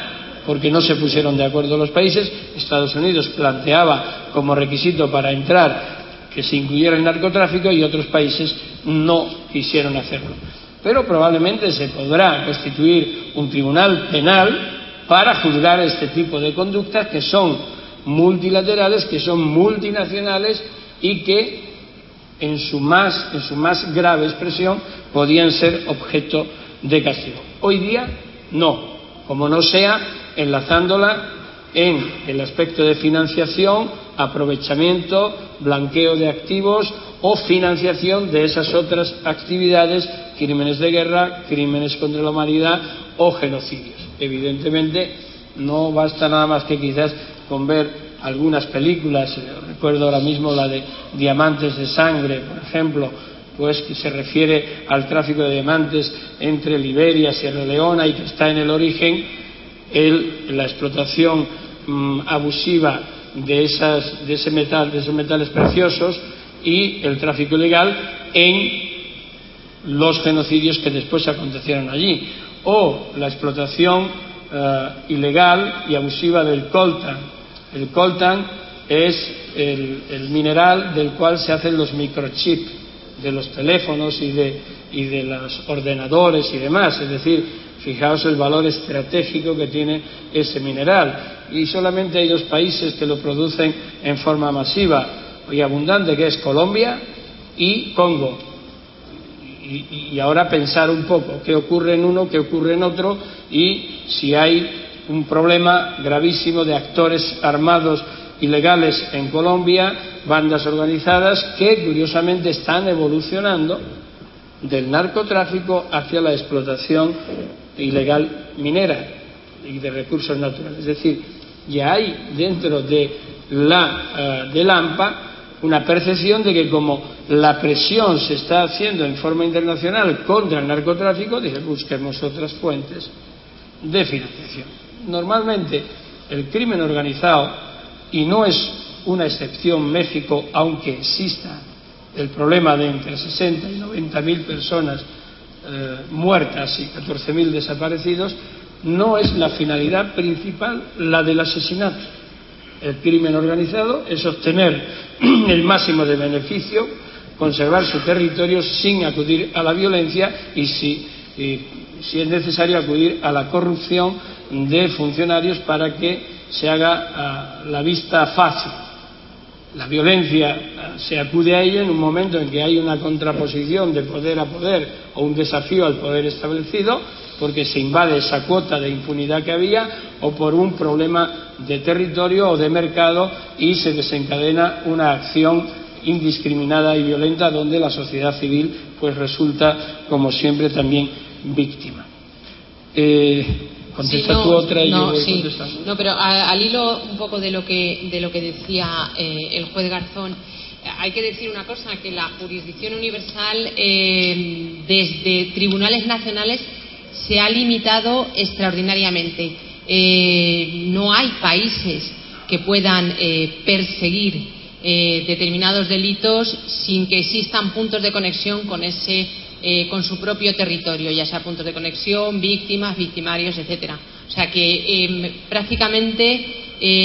porque no se pusieron de acuerdo los países. Estados Unidos planteaba como requisito para entrar que se incluyera el narcotráfico y otros países no quisieron hacerlo. Pero probablemente se podrá constituir un tribunal penal para juzgar este tipo de conductas que son multilaterales, que son multinacionales y que en su más grave expresión podían ser objeto de castigo. Hoy día no, como no sea enlazándola en el aspecto de financiación, aprovechamiento, blanqueo de activos o financiación de esas otras actividades, crímenes de guerra, crímenes contra la humanidad o genocidios. Evidentemente no basta nada más que quizás con ver algunas películas. Recuerdo ahora mismo la de Diamantes de Sangre, por ejemplo, pues que se refiere al tráfico de diamantes entre Liberia y Sierra Leona y que está en el origen la explotación abusiva de esos metales preciosos y el tráfico ilegal en los genocidios que después acontecieron allí, o la explotación ilegal y abusiva del coltan. El coltan es el mineral del cual se hacen los microchips de los teléfonos y de los ordenadores y demás. Es decir, fijaos el valor estratégico que tiene ese mineral, y solamente hay dos países que lo producen en forma masiva y abundante, que es Colombia y Congo. Y ahora pensar un poco qué ocurre en uno, qué ocurre en otro, y si hay un problema gravísimo de actores armados ilegales en Colombia, bandas organizadas que curiosamente están evolucionando del narcotráfico hacia la explotación ilegal minera y de recursos naturales. Es decir, ya hay dentro del AMPA una percepción de que como la presión se está haciendo en forma internacional contra el narcotráfico, busquemos otras fuentes de financiación. Normalmente el crimen organizado, y no es una excepción México, aunque exista el problema de entre 60 y 90.000 personas muertas y 14.000 desaparecidos, no es la finalidad principal la del asesinato. El crimen organizado es obtener el máximo de beneficio, conservar su territorio sin acudir a la violencia y si es necesario acudir a la corrupción de funcionarios para que se haga la vista fácil. La violencia se acude a ello en un momento en que hay una contraposición de poder a poder o un desafío al poder establecido, porque se invade esa cuota de impunidad que había, o por un problema de territorio o de mercado, y se desencadena una acción indiscriminada y violenta donde la sociedad civil pues resulta, como siempre, también víctima. Contesta tú otra y yo voy contestando. No, pero al hilo un poco de lo que decía el juez Garzón, hay que decir una cosa, que la jurisdicción universal desde tribunales nacionales se ha limitado extraordinariamente. No hay países que puedan perseguir determinados delitos sin que existan puntos de conexión con su propio territorio, ya sea puntos de conexión, víctimas, victimarios, etcétera. O sea que prácticamente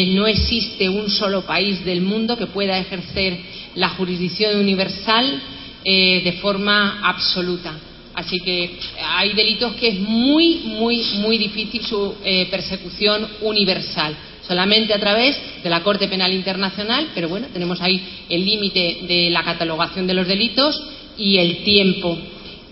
no existe un solo país del mundo que pueda ejercer la jurisdicción universal de forma absoluta. Así que hay delitos que es muy, muy, muy difícil su persecución universal, solamente a través de la Corte Penal Internacional, pero bueno, tenemos ahí el límite de la catalogación de los delitos y el tiempo.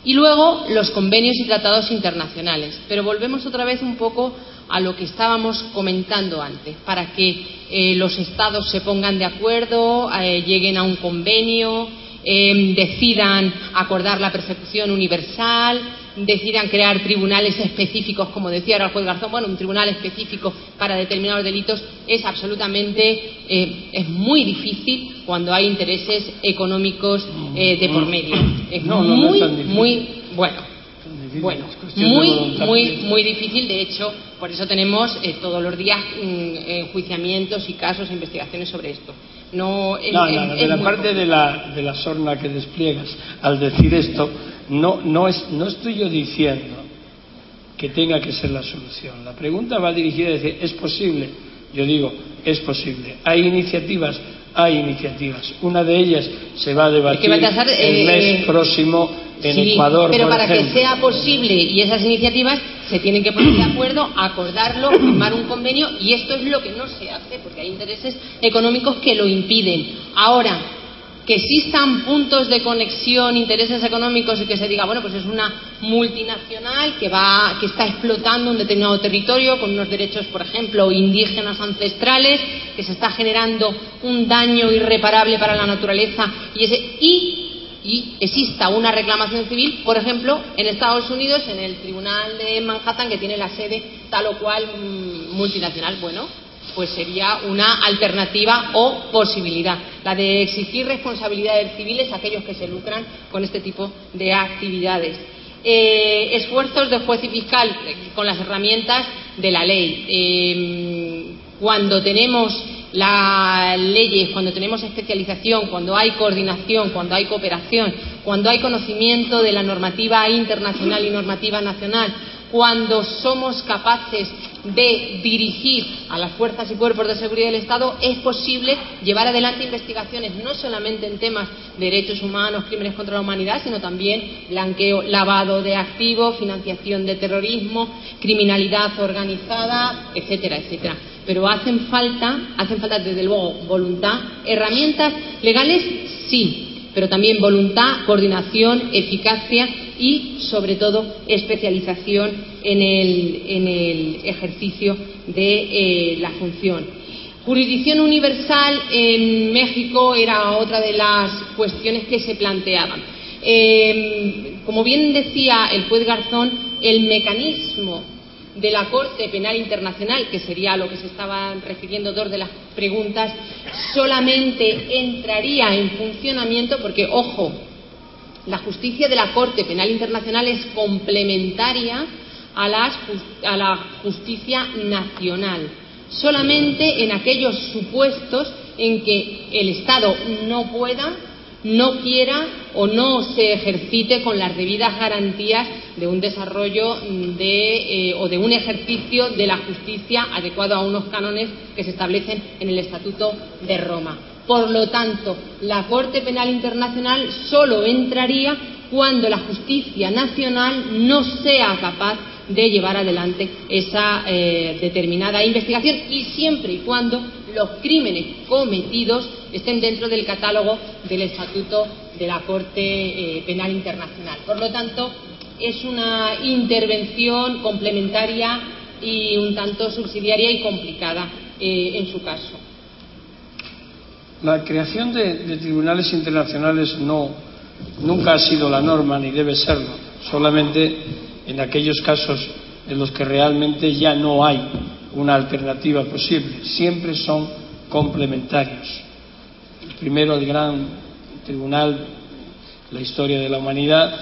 Y luego los convenios y tratados internacionales. Pero volvemos otra vez un poco a lo que estábamos comentando antes, para que los estados se pongan de acuerdo, lleguen a un convenio, decidan acordar la persecución universal, decidan crear tribunales específicos, como decía ahora el juez Garzón, bueno, un tribunal específico para determinados delitos, es es muy difícil cuando hay intereses económicos de por medio. Es muy difícil. De hecho, por eso tenemos todos los días enjuiciamientos y casos e investigaciones sobre esto. De la parte de la sorna que despliegas al decir esto, no estoy yo diciendo que tenga que ser la solución. La pregunta va dirigida a decir, ¿es posible? Yo digo, es posible. ¿Hay iniciativas? Hay iniciativas. Una de ellas se va a debatir el mes próximo en Ecuador, pero por para ejemplo. Que sea posible, y esas iniciativas se tienen que poner de acuerdo, acordarlo, firmar un convenio, y esto es lo que no se hace porque hay intereses económicos que lo impiden. Ahora, que existan puntos de conexión, intereses económicos, y que se diga, bueno, pues es una multinacional que está explotando un determinado territorio con unos derechos, por ejemplo, indígenas ancestrales, que se está generando un daño irreparable para la naturaleza, y exista una reclamación civil, por ejemplo, en Estados Unidos, en el tribunal de Manhattan, que tiene la sede tal o cual multinacional. Bueno, pues sería una alternativa o posibilidad, la de exigir responsabilidades civiles a aquellos que se lucran con este tipo de actividades. Esfuerzos de juez y fiscal con las herramientas de la ley. Cuando tenemos las leyes, cuando tenemos especialización, cuando hay coordinación, cuando hay cooperación, cuando hay conocimiento de la normativa internacional y normativa nacional, cuando somos capaces de dirigir a las fuerzas y cuerpos de seguridad del Estado, es posible llevar adelante investigaciones no solamente en temas de derechos humanos, crímenes contra la humanidad, sino también blanqueo, lavado de activos, financiación de terrorismo, criminalidad organizada, etcétera, etcétera. Pero hacen falta desde luego voluntad, herramientas legales, sí, pero también voluntad, coordinación, eficacia y, sobre todo, especialización en el ejercicio de la función. Jurisdicción universal en México era otra de las cuestiones que se planteaban. Como bien decía el juez Garzón, el mecanismo de la Corte Penal Internacional, que sería a lo que se estaban refiriendo dos de las preguntas, solamente entraría en funcionamiento porque, ojo, la justicia de la Corte Penal Internacional es complementaria a la justicia nacional, solamente en aquellos supuestos en que el Estado no pueda, no quiera o no se ejercite con las debidas garantías de un desarrollo o de un ejercicio de la justicia adecuado a unos cánones que se establecen en el Estatuto de Roma. Por lo tanto, la Corte Penal Internacional solo entraría cuando la justicia nacional no sea capaz de llevar adelante esa determinada investigación, y siempre y cuando los crímenes cometidos estén dentro del catálogo del Estatuto de la Corte Penal Internacional. Por lo tanto, es una intervención complementaria y un tanto subsidiaria y complicada en su caso. La creación de tribunales internacionales nunca ha sido la norma ni debe serlo, solamente en aquellos casos en los que realmente ya no hay una alternativa posible. Siempre son complementarios. El primero, el gran tribunal de la historia de la humanidad,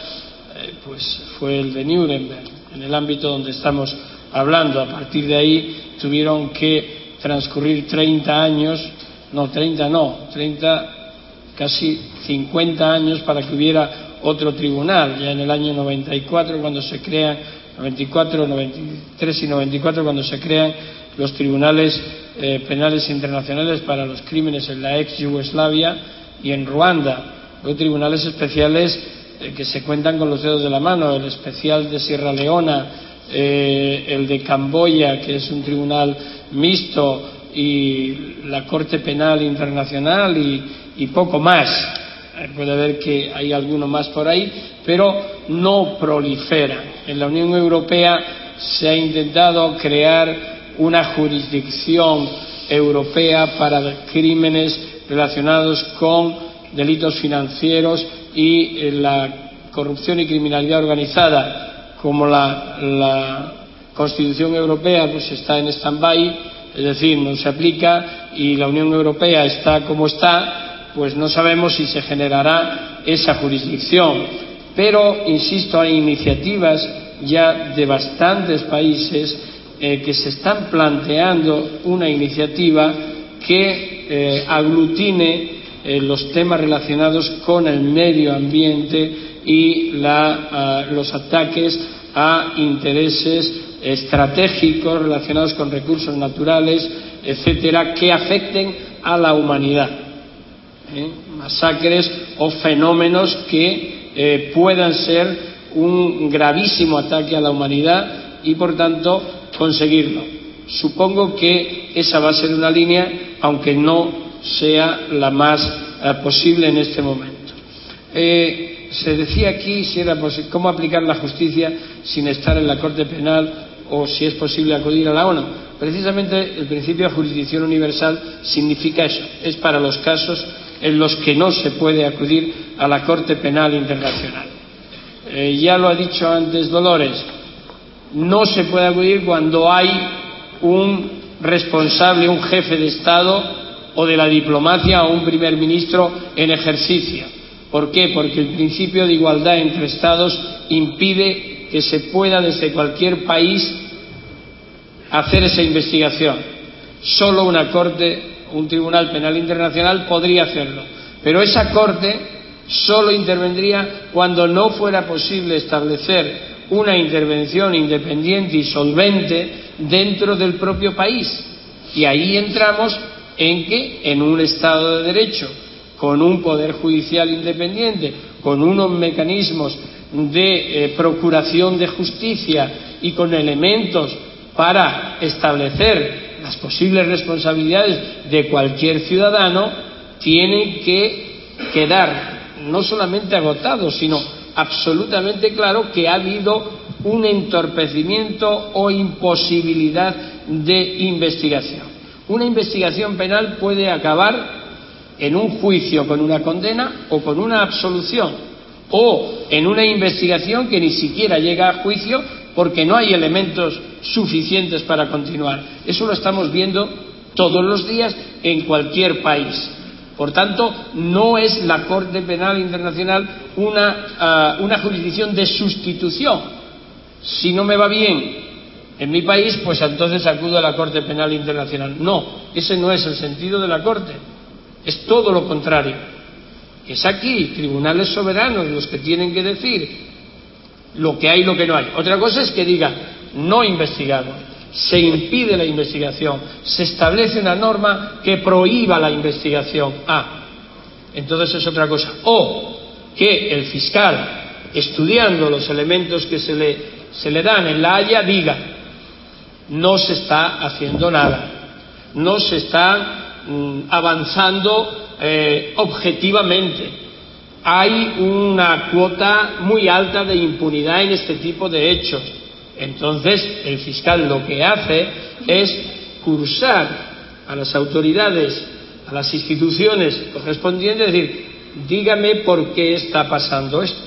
pues fue el de Nuremberg, en el ámbito donde estamos hablando. A partir de ahí tuvieron que transcurrir 50 años para que hubiera otro tribunal. Ya en el año 94, cuando se crean, 93 y 94, cuando se crean los tribunales penales internacionales para los crímenes en la ex Yugoslavia y en Ruanda. Los tribunales especiales que se cuentan con los dedos de la mano, el especial de Sierra Leona, el de Camboya, que es un tribunal mixto, y la Corte Penal Internacional y poco más. puede haber que hay alguno más por ahí, pero no proliferan. En la Unión Europea se ha intentado crear una jurisdicción europea para crímenes relacionados con delitos financieros y la corrupción y criminalidad organizada. Como la Constitución Europea pues está en stand-by, es decir, no se aplica, y la Unión Europea está como está, pues no sabemos si se generará esa jurisdicción. Pero, insisto, hay iniciativas ya de bastantes países que se están planteando una iniciativa que aglutine los temas relacionados con el medio ambiente y los ataques a intereses estratégicos relacionados con recursos naturales, etcétera, que afecten a la humanidad. Masacres o fenómenos que puedan ser un gravísimo ataque a la humanidad y, por tanto, conseguirlo. Supongo que esa va a ser una línea, aunque no sea la más posible en este momento. Se decía aquí si era cómo aplicar la justicia sin estar en la Corte Penal o si es posible acudir a la ONU. Precisamente el principio de jurisdicción universal significa eso, es para los casos en los que no se puede acudir a la Corte Penal Internacional. Ya lo ha dicho antes Dolores, no se puede acudir cuando hay un responsable, un jefe de Estado o de la diplomacia o un primer ministro en ejercicio. ¿Por qué? Porque el principio de igualdad entre Estados impide que se pueda desde cualquier país hacer esa investigación. Solo una Corte, un Tribunal Penal Internacional podría hacerlo, pero esa Corte solo intervendría cuando no fuera posible establecer una intervención independiente y solvente dentro del propio país. Y ahí entramos en que en un Estado de Derecho, con un poder judicial independiente, con unos mecanismos de procuración de justicia y con elementos para establecer las posibles responsabilidades de cualquier ciudadano, tienen que quedar no solamente agotados, sino absolutamente claro que ha habido un entorpecimiento o imposibilidad de investigación. Una investigación penal puede acabar en un juicio con una condena o con una absolución, o en una investigación que ni siquiera llega a juicio porque no hay elementos suficientes para continuar. Eso lo estamos viendo todos los días en cualquier país. Por tanto, no es la Corte Penal Internacional una jurisdicción de sustitución. Si no me va bien en mi país, pues entonces acudo a la Corte Penal Internacional. No, ese no es el sentido de la Corte. Es todo lo contrario. Es aquí, tribunales soberanos los que tienen que decir lo que hay y lo que no hay. Otra cosa es que diga, no investigamos, se impide la investigación, se establece una norma que prohíba la investigación. Entonces es otra cosa. O que el fiscal, estudiando los elementos que se le dan en La Haya, diga, no se está haciendo nada, no se está avanzando objetivamente, hay una cuota muy alta de impunidad en este tipo de hechos. Entonces el fiscal lo que hace es cursar a las autoridades, a las instituciones correspondientes, es decir, dígame por qué está pasando esto,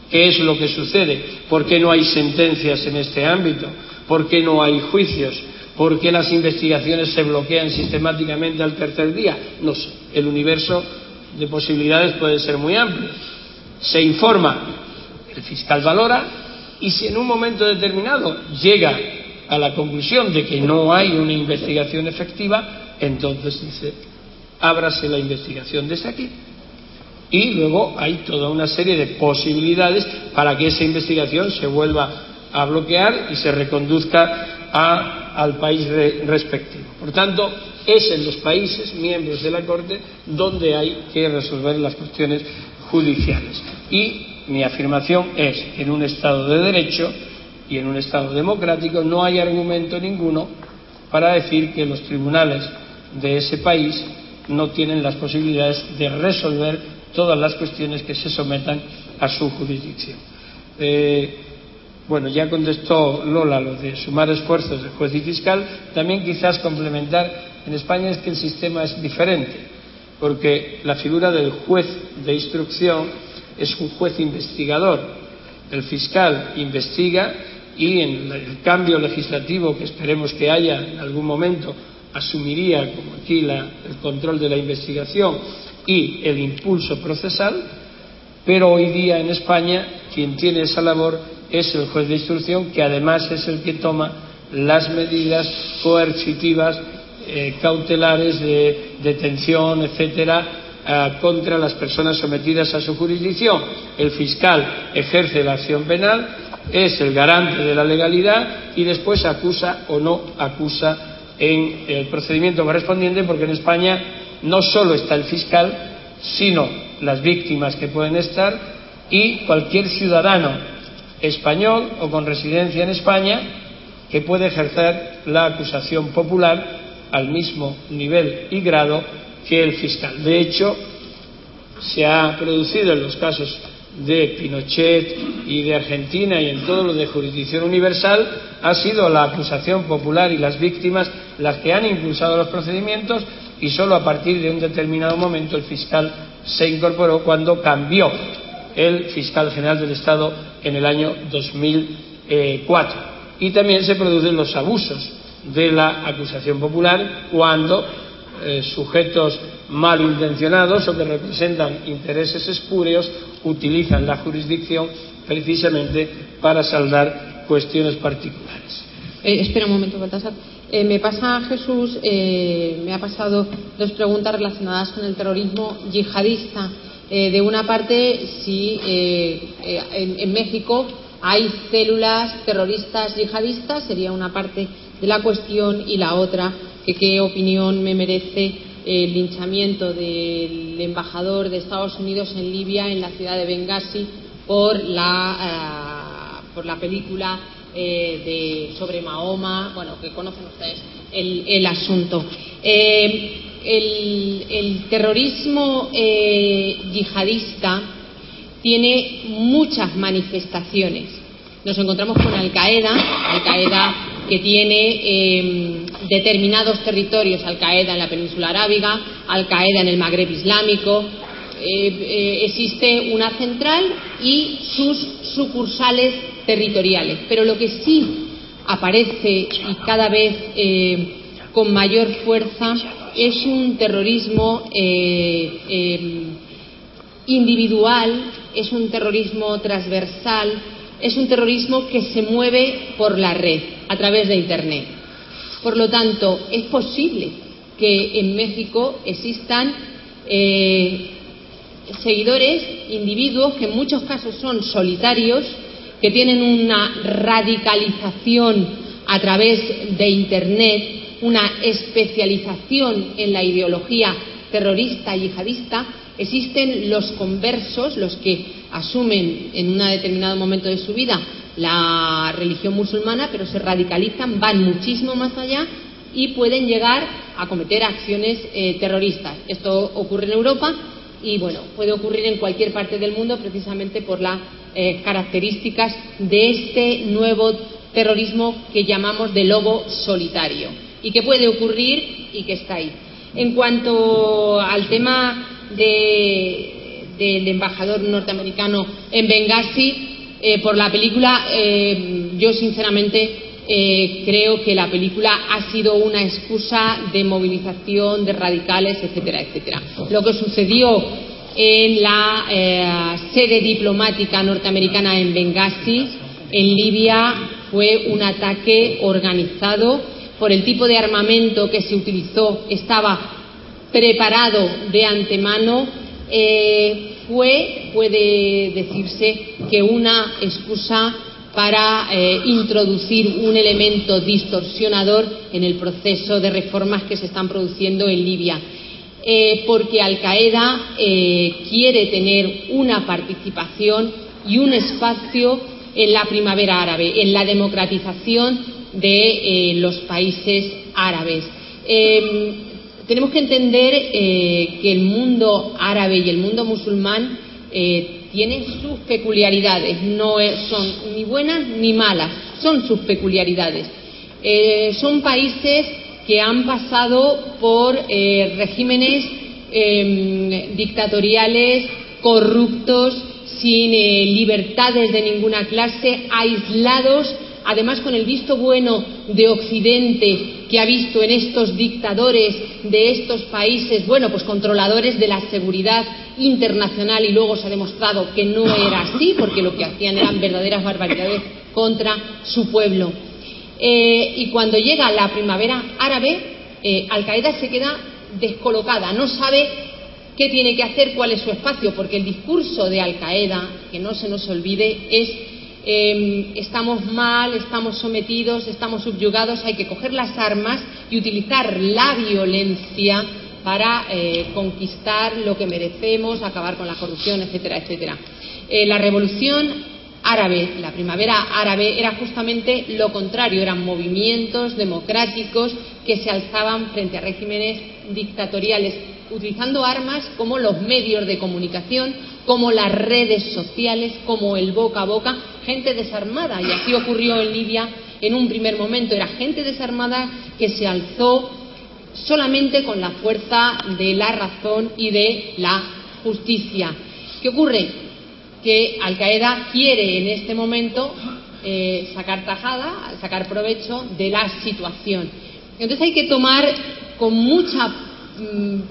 qué es lo que sucede, por qué no hay sentencias en este ámbito, por qué no hay juicios, por qué las investigaciones se bloquean sistemáticamente al tercer día. No sé, el universo de posibilidades puede ser muy amplio. Se informa, el fiscal valora, y si en un momento determinado llega a la conclusión de que no hay una investigación efectiva, entonces dice, ábrase la investigación desde aquí. Y luego hay toda una serie de posibilidades para que esa investigación se vuelva a bloquear y se reconduzca al país respectivo. Por tanto, es en los países miembros de la Corte donde hay que resolver las cuestiones judiciales. Y mi afirmación es que en un Estado de Derecho y en un Estado democrático no hay argumento ninguno para decir que los tribunales de ese país no tienen las posibilidades de resolver todas las cuestiones que se sometan a su jurisdicción. Bueno, ya contestó Lola lo de sumar esfuerzos de juez y fiscal. También quizás complementar, en España es que el sistema es diferente, porque la figura del juez de instrucción es un juez investigador. El fiscal investiga y en el cambio legislativo que esperemos que haya en algún momento asumiría, como aquí, el control de la investigación y el impulso procesal, pero hoy día en España quien tiene esa labor es el juez de instrucción, que además es el que toma las medidas coercitivas, cautelares de detención, etcétera, contra las personas sometidas a su jurisdicción. El fiscal ejerce la acción penal, es el garante de la legalidad y después acusa o no acusa en el procedimiento correspondiente, porque en España no solo está el fiscal, sino las víctimas que pueden estar y cualquier ciudadano español o con residencia en España que puede ejercer la acusación popular al mismo nivel y grado que el fiscal. De hecho, se ha producido en los casos de Pinochet y de Argentina y en todo lo de jurisdicción universal, ha sido la acusación popular y las víctimas las que han impulsado los procedimientos, y solo a partir de un determinado momento el fiscal se incorporó cuando cambió el fiscal general del Estado en el año 2004. Y también se producen los abusos de la acusación popular cuando sujetos malintencionados o que representan intereses espurios utilizan la jurisdicción precisamente para saldar cuestiones particulares. Espera un momento, Baltasar. Me pasa, Jesús, me ha pasado dos preguntas relacionadas con el terrorismo yihadista. De una parte, si en México hay células terroristas yihadistas, sería una parte de la cuestión, y la otra, que qué opinión me merece el linchamiento del embajador de Estados Unidos en Libia, en la ciudad de Bengasi, por la película sobre Mahoma, bueno, que conocen ustedes el asunto. El terrorismo yihadista tiene muchas manifestaciones. Nos encontramos con Al-Qaeda que tiene determinados territorios, Al-Qaeda en la península arábiga, Al-Qaeda en el Magreb islámico. Existe una central y sus sucursales territoriales, pero lo que sí aparece y cada vez con mayor fuerza es un terrorismo individual, es un terrorismo transversal, es un terrorismo que se mueve por la red, a través de Internet. Por lo tanto, es posible que en México existan seguidores, individuos que en muchos casos son solitarios, que tienen una radicalización a través de Internet, una especialización en la ideología terrorista yihadista. Existen los conversos, los que asumen en un determinado momento de su vida la religión musulmana, pero se radicalizan, van muchísimo más allá y pueden llegar a cometer acciones terroristas. Esto ocurre en Europa y, bueno, puede ocurrir en cualquier parte del mundo, precisamente por las características de este nuevo terrorismo que llamamos de lobo solitario, y que puede ocurrir y que está ahí. En cuanto al tema del embajador norteamericano en Bengasi, por la película, yo sinceramente creo que la película ha sido una excusa de movilización de radicales, etcétera, etcétera. Lo que sucedió en la sede diplomática norteamericana en Bengasi, en Libia, fue un ataque organizado. Por el tipo de armamento que se utilizó, estaba preparado de antemano. Puede decirse que una excusa para introducir un elemento distorsionador en el proceso de reformas que se están produciendo en Libia, porque Al-Qaeda quiere tener una participación y un espacio en la primavera árabe, en la democratización de los países árabes. tenemos que entender que el mundo árabe y el mundo musulmán tienen sus peculiaridades, no son ni buenas ni malas, son sus peculiaridades. Son países que han pasado por regímenes dictatoriales, corruptos, sin libertades de ninguna clase, aislados, además con el visto bueno de Occidente, que ha visto en estos dictadores de estos países, bueno, pues controladores de la seguridad internacional, y luego se ha demostrado que no era así, porque lo que hacían eran verdaderas barbaridades contra su pueblo. Y cuando llega la primavera árabe, Al-Qaeda se queda descolocada, no sabe qué tiene que hacer, cuál es su espacio, porque el discurso de Al-Qaeda, que no se nos olvide, es estamos mal, estamos sometidos, estamos subyugados, hay que coger las armas y utilizar la violencia para conquistar lo que merecemos, acabar con la corrupción, etcétera, etcétera. La revolución árabe, la primavera árabe, era justamente lo contrario, eran movimientos democráticos que se alzaban frente a regímenes dictatoriales, utilizando armas como los medios de comunicación, como las redes sociales, como el boca a boca, gente desarmada, y así ocurrió en Libia en un primer momento. Era gente desarmada que se alzó solamente con la fuerza de la razón y de la justicia. ¿Qué ocurre? Que Al-Qaeda quiere en este momento sacar tajada, sacar provecho de la situación. Entonces hay que tomar con mucha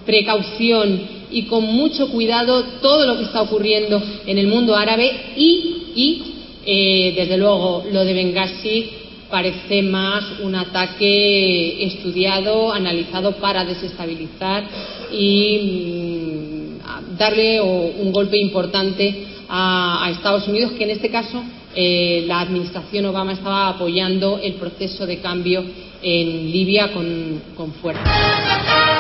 precaución y con mucho cuidado todo lo que está ocurriendo en el mundo árabe y desde luego lo de Benghazi parece más un ataque estudiado, analizado para desestabilizar y darle un golpe importante a Estados Unidos, que en este caso la administración Obama estaba apoyando el proceso de cambio en Libia con fuerza.